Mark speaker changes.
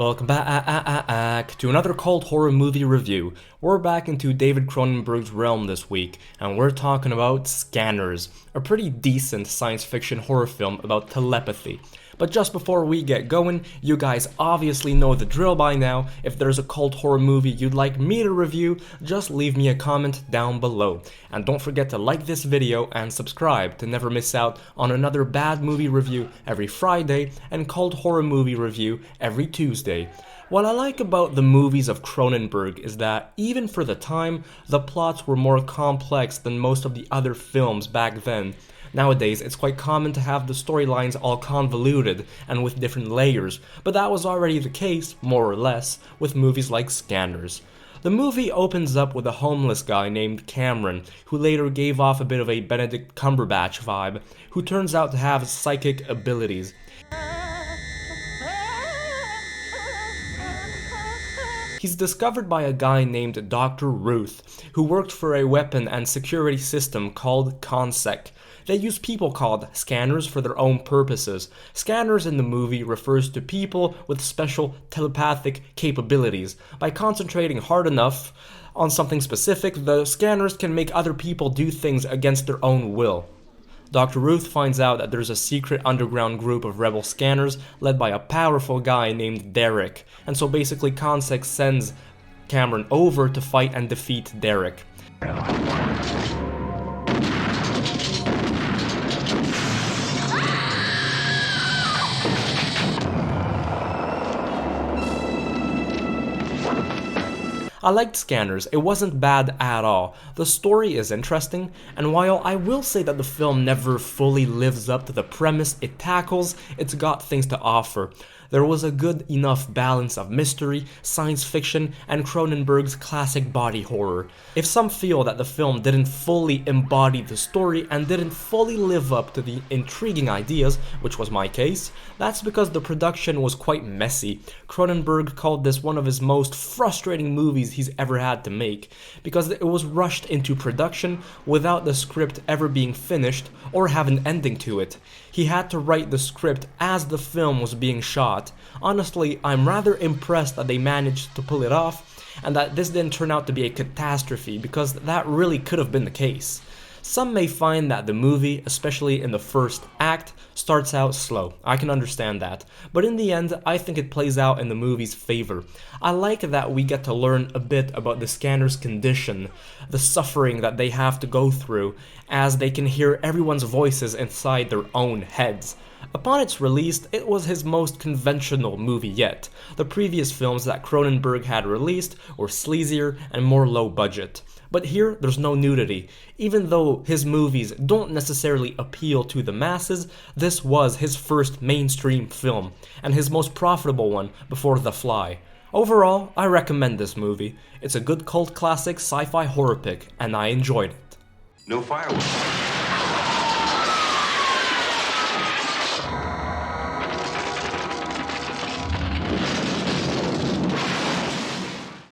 Speaker 1: Welcome back to another cult horror movie review. We're back into David Cronenberg's realm this week, and we're talking about Scanners, a pretty decent science fiction horror film about telepathy. But just before we get going, you guys obviously know the drill by now. If there's a cult horror movie you'd like me to review, just leave me a comment down below. And don't forget to like this video and subscribe to never miss out on another bad movie review every Friday and cult horror movie review every Tuesday. What I like about the movies of Cronenberg is that, even for the time, the plots were more complex than most of the other films back then. Nowadays, it's quite common to have the storylines all convoluted and with different layers, but that was already the case, more or less, with movies like Scanners. The movie opens up with a homeless guy named Cameron, who later gave off a bit of a Benedict Cumberbatch vibe, who turns out to have psychic abilities. He's discovered by a guy named Doctor Ruth, who worked for a weapon and security system called ConSec. They use people called scanners for their own purposes. Scanners in the movie refers to people with special telepathic capabilities. By concentrating hard enough on something specific, the scanners can make other people do things against their own will. Dr. Ruth finds out that there's a secret underground group of rebel scanners led by a powerful guy named Derek, and so basically ConSec sends Cameron over to fight and defeat Derek. I liked Scanners, it wasn't bad at all. The story is interesting, and while I will say that the film never fully lives up to the premise it tackles, it's got things to offer. There was a good enough balance of mystery, science fiction, and Cronenberg's classic body horror. If some feel that the film didn't fully embody the story and didn't fully live up to the intriguing ideas, which was my case, that's because the production was quite messy. Cronenberg called this one of his most frustrating movies he's ever had to make, because it was rushed into production without the script ever being finished or have an ending to it. He had to write the script as the film was being shot. Honestly, I'm rather impressed that they managed to pull it off, and that this didn't turn out to be a catastrophe, because that really could have been the case. Some may find that the movie, especially in the first act, starts out slow. I can understand that. But in the end, I think it plays out in the movie's favor. I like that we get to learn a bit about the scanner's condition, the suffering that they have to go through, as they can hear everyone's voices inside their own heads. Upon its release, it was his most conventional movie yet. The previous films that Cronenberg had released were sleazier and more low budget. But here, there's no nudity. Even though his movies don't necessarily appeal to the masses, this was his first mainstream film, and his most profitable one before The Fly. Overall, I recommend this movie. It's a good cult classic sci-fi horror pick, and I enjoyed it.
Speaker 2: No fireworks.